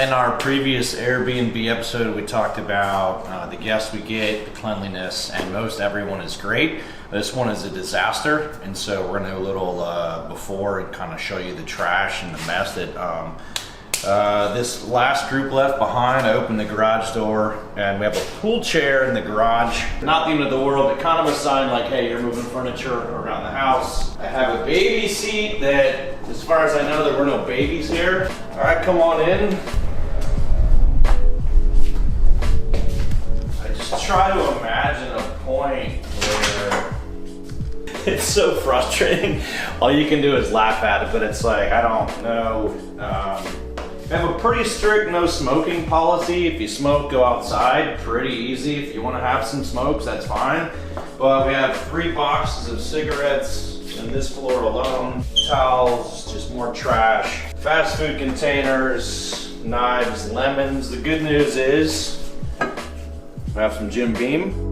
In our previous Airbnb episode, we talked about the guests we get, the cleanliness, and most everyone is great. This one is a disaster, and so we're gonna do a little before and kind of show you the trash and the mess that this last group left behind. I opened the garage door, and we have a pool chair in the garage. Not the end of the world, but kind of a sign like, hey, you're moving furniture around the house. I have a baby seat that, as far as I know, there were no babies here. All right, come on in. I just try to imagine a point where it's so frustrating. All you can do is laugh at it, but it's like, I don't know. We have a pretty strict no smoking policy. If you smoke, go outside. Pretty easy. If you want to have some smokes, that's fine. But we have 3 boxes of cigarettes in this floor alone. Towels, just more trash. Fast food containers, knives, lemons. The good news is we have some Jim Beam.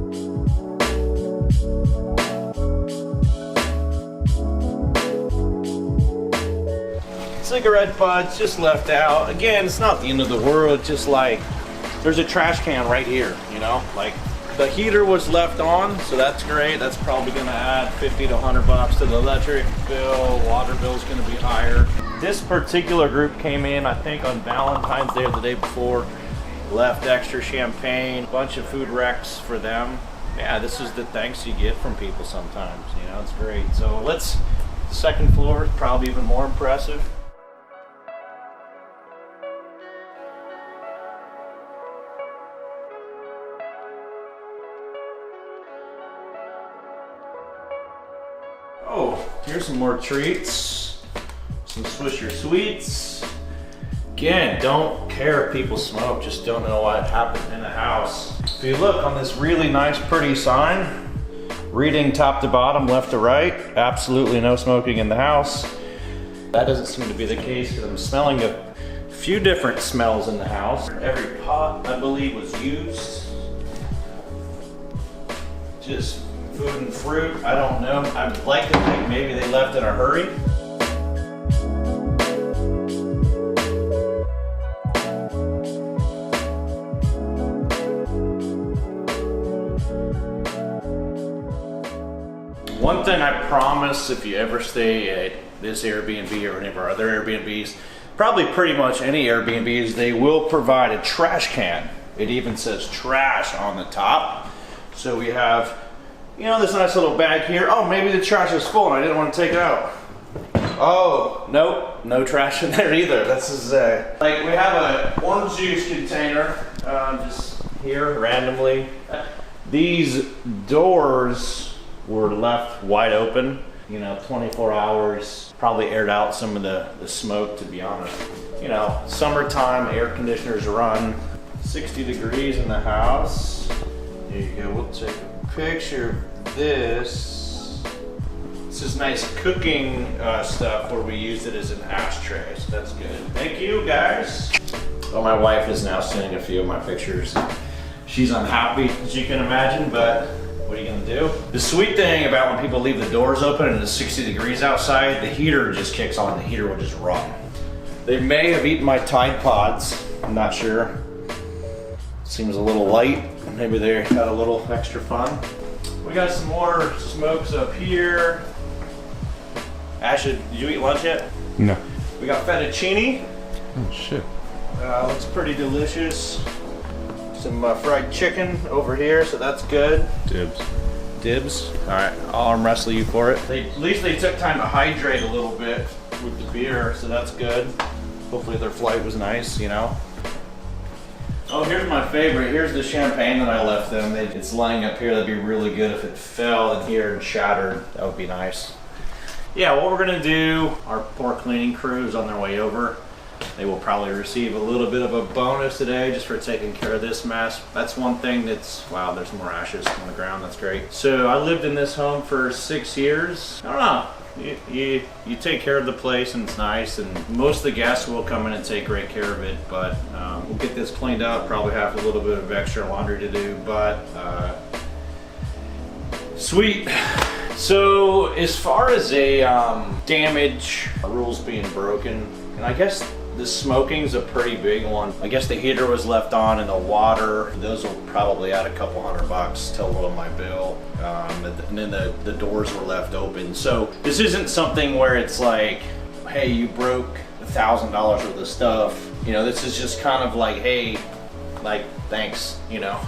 Cigarette butts just left out. Again, it's not the end of the world. Just like there's a trash can right here, you know, like the heater was left on, so that's great. That's probably gonna add 50 to 100 bucks to the electric bill. Water bill's gonna be higher. This particular group came in, I think, on Valentine's Day or the day before. Left extra champagne, bunch of food wrecks for them. Yeah, this is the thanks you get from people sometimes, you know, it's great. So let's, second floor is probably even more impressive. Oh, here's some more treats. Some Swisher Sweets. Again, don't care if people smoke, just don't know what happened in the house. If you look on this really nice, pretty sign, reading top to bottom, left to right, absolutely no smoking in the house. That doesn't seem to be the case because I'm smelling a few different smells in the house. Every pot, I believe, was used. Just food and fruit, I don't know. I'd like to think maybe they left in a hurry. One thing I promise, if you ever stay at this Airbnb or any of our other Airbnbs, probably pretty much any Airbnbs, they will provide a trash can. It even says trash on the top. So we have, you know, this nice little bag here. Oh, maybe the trash is full and I didn't want to take it out. Oh, nope, no trash in there either. This is like we have a orange juice container just here randomly. These doors were left wide open, you know, 24 hours. Probably aired out some of the smoke, to be honest. You know, summertime, air conditioners run. 60 degrees in the house. There you go, we'll take a picture of this. This is nice cooking stuff where we used it as an ashtray, so that's good. Thank you, guys. Well, my wife is now seeing a few of my pictures. She's unhappy, as you can imagine, but what are you gonna do? The sweet thing about when people leave the doors open and it's 60 degrees outside, the heater just kicks on, the heater will just run. They may have eaten my Tide Pods, I'm not sure. Seems a little light. Maybe they had a little extra fun. We got some more smokes up here. Ashley, did you eat lunch yet? No. We got fettuccine. Oh shit. Looks pretty delicious. Some fried chicken over here, so that's good. Dibs. Dibs. All right, I'll arm wrestle you for it. At least they took time to hydrate a little bit with the beer, so that's good. Hopefully their flight was nice, you know. Oh, here's my favorite. Here's the champagne that I left them. It's laying up here. That'd be really good if it fell in here and shattered. That would be nice. Yeah, what we're gonna do, our poor cleaning crew is on their way over. They will probably receive a little bit of a bonus today just for taking care of this mess. That's one thing that's, wow, there's more ashes on the ground. That's great. So I lived in this home for 6 years. I don't know. You take care of the place and it's nice, and most of the guests will come in and take great care of it, but we'll get this cleaned up, probably have a little bit of extra laundry to do, but sweet. So as far as a damage, rules being broken, and I guess The smoking's a pretty big one. I guess the heater was left on and the water, those will probably add a couple $100 total to my bill. And then the doors were left open. So this isn't something where it's like, hey, you broke $1,000 worth of stuff. You know, this is just kind of like, hey, like, thanks, you know.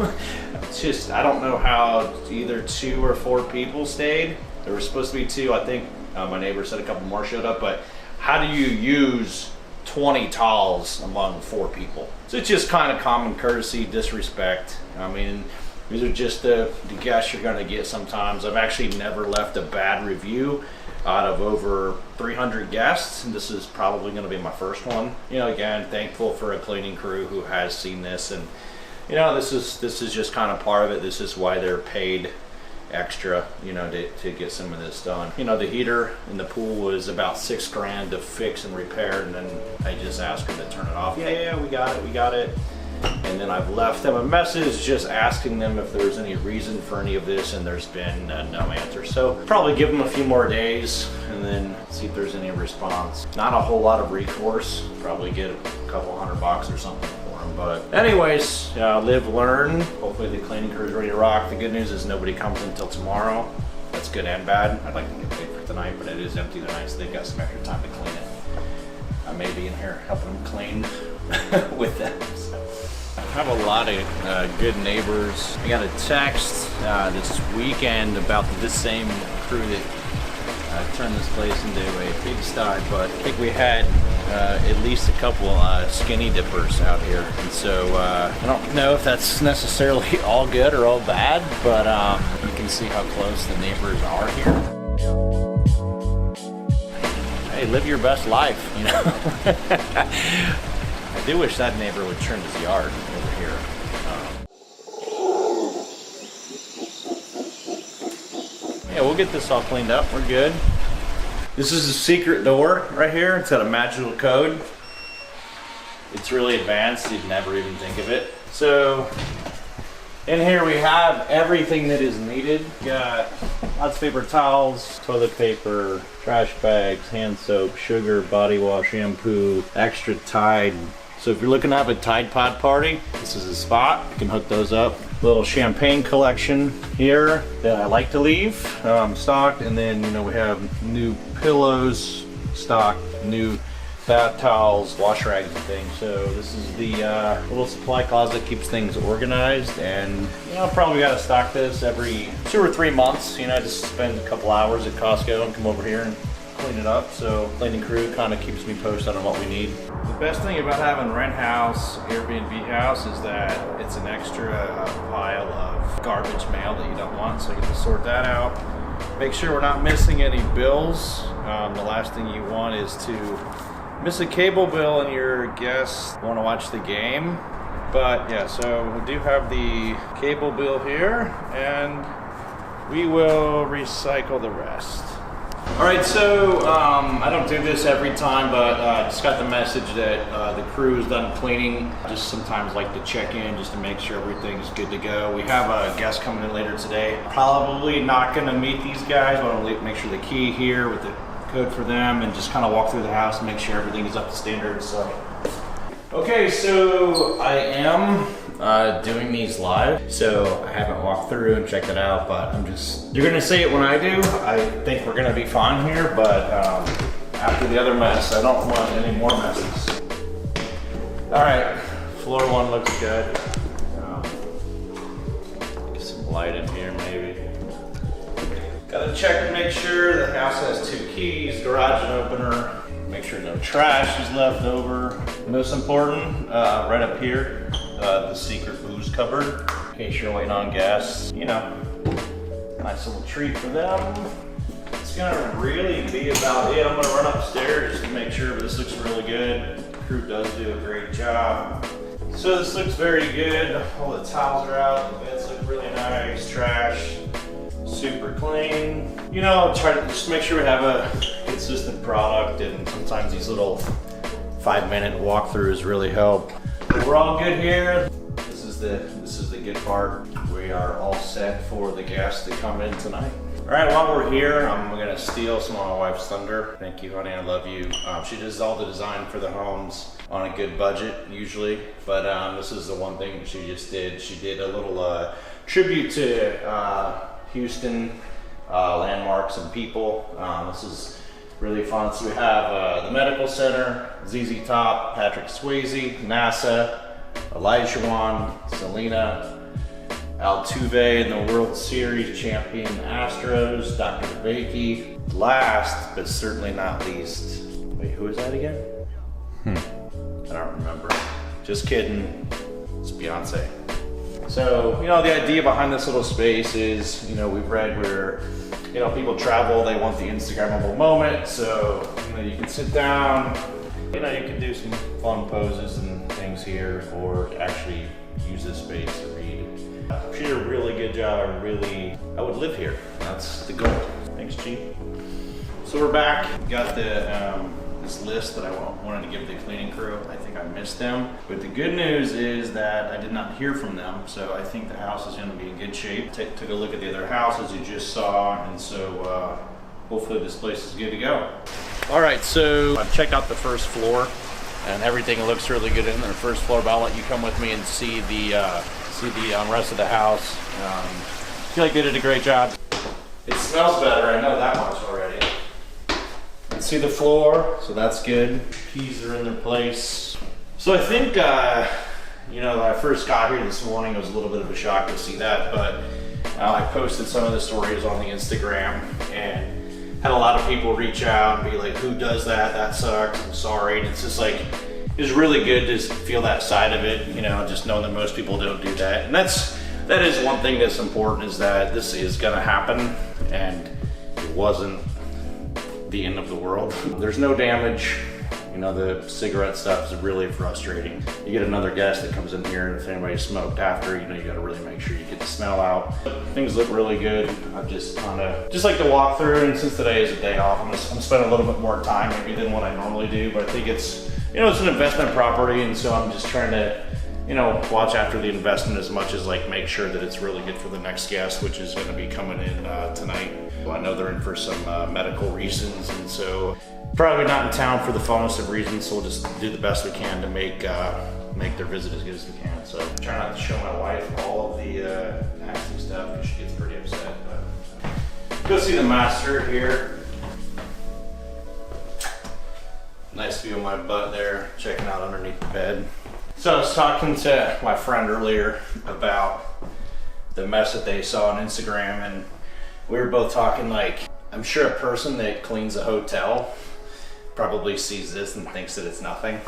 It's just, I don't know how either 2 or 4 people stayed. There were supposed to be 2, I think. My neighbor said a couple more showed up, but how do you use 20 towels among 4 people? So it's just kind of common courtesy, disrespect. I mean, these are just the guests you're gonna get sometimes. I've actually never left a bad review out of over 300 guests, and this is probably gonna be my first one. You know, again, thankful for a cleaning crew who has seen this, and you know, this is just kind of part of it. This is why they're paid extra, you know, to get some of this done. You know, the heater in the pool was about $6 grand to fix and repair, and then I just asked her to turn it off. Yeah, we got it. And then I've left them a message just asking them if there's any reason for any of this, and there's been no answer. So probably give them a few more days and then see if there's any response. Not a whole lot of recourse, probably get a couple $100 or something. But anyways, live, learn. Hopefully the cleaning crew is ready to rock. The good news is nobody comes until tomorrow. That's good and bad. I'd like to get paid for tonight, but it is empty tonight, so they've got some extra time to clean it. I may be in here helping them clean with them. So. I have a lot of good neighbors. I got a text this weekend about this same crew that turned this place into a pigsty, but I think we had at least a couple skinny dippers out here, and so I don't know if that's necessarily all good or all bad, but you can see how close the neighbors are here. Hey, live your best life, you know. I do wish that neighbor would trim his yard over here. Yeah, we'll get this all cleaned up. We're good. This is a secret door right here. It's got a magical code. It's really advanced. You'd never even think of it. So in here we have everything that is needed. Got lots of paper towels, toilet paper, trash bags, hand soap, sugar, body wash, shampoo, extra Tide. So if you're looking to have a Tide Pod party, this is a spot. You can hook those up. Little champagne collection here that I like to leave stocked, and then, you know, we have new pillows stocked, new bath towels, wash rags and things. So this is the little supply closet, keeps things organized, and you know, probably got to stock this every 2 or 3 months. You know, just spend a couple hours at Costco and come over here and clean it up. So cleaning crew kind of keeps me posted on what we need. The best thing about having rent house, Airbnb house, is that it's an extra pile of garbage mail that you don't want, so you get to sort that out. Make sure we're not missing any bills. The last thing you want is to miss a cable bill and your guests want to watch the game. But yeah, so we do have the cable bill here, and we will recycle the rest. All right, so I don't do this every time, but I just got the message that the crew is done cleaning. Just sometimes like to check in just to make sure everything's good to go. We have a guest coming in later today. Probably not gonna meet these guys, but I'm gonna make sure the key here with the code for them and just kind of walk through the house and make sure everything is up to standard. So, okay, so I am doing these live, so I haven't walked through and checked it out, but you're gonna see it when I do. I think we're gonna be fine here, but after the other mess, I don't want any more messes. All right, floor one looks good. Get some light in here maybe. Gotta check and make sure the house has 2 keys, garage opener, make sure no trash is left over. Most important, right up here, the secret booze cupboard, in case you're waiting on guests. You know, nice little treat for them. It's gonna really be about it. I'm gonna run upstairs just to make sure, but this looks really good. The crew does do a great job. So this looks very good. All the towels are out, the beds look really nice, trash, super clean. You know, try to just make sure we have a consistent product, and sometimes these little 5-minute walkthroughs really help. We're all good here. This is the good part. We are all set for the guests to come in tonight. All right, while we're here, I'm gonna steal some of my wife's thunder. Thank you, honey, I love you. She does all the design for the homes on a good budget, usually, but this is the one thing that she just did. She did a little tribute to Houston landmarks and people. This is really fun. So we have the Medical Center, ZZ Top, Patrick Swayze, NASA, Elijah, Selena, Altuve, and the World Series champion Astros, Dr. DeBakey. Last, but certainly not least, wait, who is that again? I don't remember. Just kidding, it's Beyonce. So, you know, the idea behind this little space is, you know, we've read where, you know, people travel, they want the Instagrammable moment, so, you know, you can sit down, you know, you can do some fun poses and things here, or actually use this space to read. She did a really good job. I would live here. That's the goal. Thanks, Chief. So we're back. Got the this list that I wanted to give the cleaning crew. I think I missed them. But the good news is that I did not hear from them. So I think the house is going to be in good shape. Took a look at the other houses you just saw. And so hopefully this place is good to go. All right, so I've checked out the first floor and everything looks really good in the first floor, but I'll let you come with me and see the rest of the house. I feel like they did a great job. It smells better, I know that much already. You can see the floor, so that's good. Keys are in their place. So I think, you know, when I first got here this morning, it was a little bit of a shock to see that, but I posted some of the stories on the Instagram and had a lot of people reach out and be like, who does that? That sucks, I'm sorry. And it's just like, it's really good to feel that side of it, you know, just knowing that most people don't do that. And that is one thing that's important, is that this is gonna happen and it wasn't the end of the world. There's no damage. You know, the cigarette stuff is really frustrating. You get another guest that comes in here and if anybody smoked after, you know, you gotta really make sure you get the smell out. Things look really good. I've just like to walk through, and since today is a day off, I'm gonna spend a little bit more time maybe than what I normally do, but I think it's, you know, it's an investment property, and so I'm just trying to, you know, watch after the investment as much as like make sure that it's really good for the next guest, which is gonna be coming in tonight. Well, I know they're in for some medical reasons, and so probably not in town for the funnest of reasons, so we'll just do the best we can to make their visit as good as we can. So try not to show my wife all of the nasty stuff because she gets pretty upset. But go see the master here. Nice view of my butt there, checking out underneath the bed. So I was talking to my friend earlier about the mess that they saw on Instagram, and we were both talking like, I'm sure a person that cleans a hotel probably sees this and thinks that it's nothing.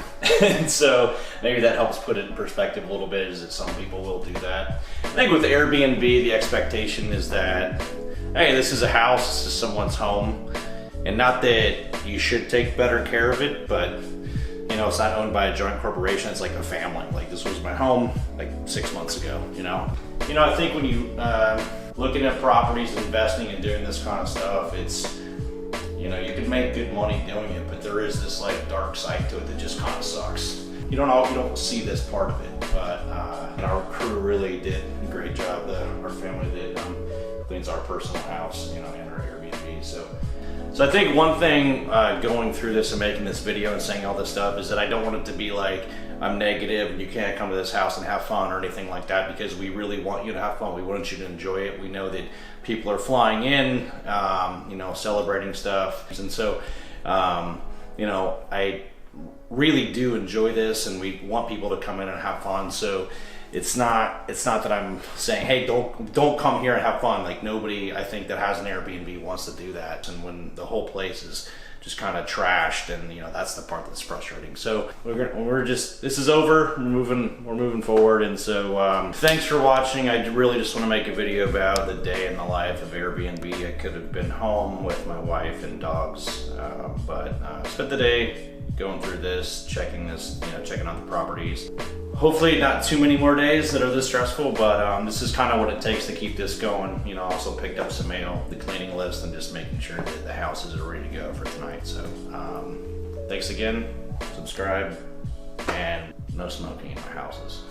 And so maybe that helps put it in perspective a little bit, is that some people will do that. I think with Airbnb, the expectation is that, hey, this is a house, this is someone's home. And not that you should take better care of it, but you know, it's not owned by a joint corporation, it's like a family. Like this was my home like 6 months ago, you know? You know, I think when you looking at properties, investing and doing this kind of stuff, it's, you know, you can make good money doing it, but there is this like dark side to it that just kind of sucks. You don't see this part of it, but our crew really did a great job. Our family that cleans our personal house, you know, and our Airbnb. So I think one thing going through this and making this video and saying all this stuff is that I don't want it to be like I'm negative and you can't come to this house and have fun or anything like that, because we really want you to have fun. We want you to enjoy it. We know that people are flying in, you know, celebrating stuff. And so, you know, I really do enjoy this and we want people to come in and have fun. So it's not that I'm saying, hey, don't come here and have fun. Like nobody, I think, that has an Airbnb wants to do that. And when the whole place is just kind of trashed, and you know, that's the part that's frustrating. So this is over. We're moving forward. And so thanks for watching. I really just want to make a video about the day in the life of Airbnb. I could have been home with my wife and dogs, but spent the day going through this, checking out the properties. Hopefully not too many more days that are this stressful, but this is kind of what it takes to keep this going. You know, also picked up some mail, the cleaning list, and just making sure that the houses are ready to go for tonight. So thanks again, subscribe, and no smoking in my houses.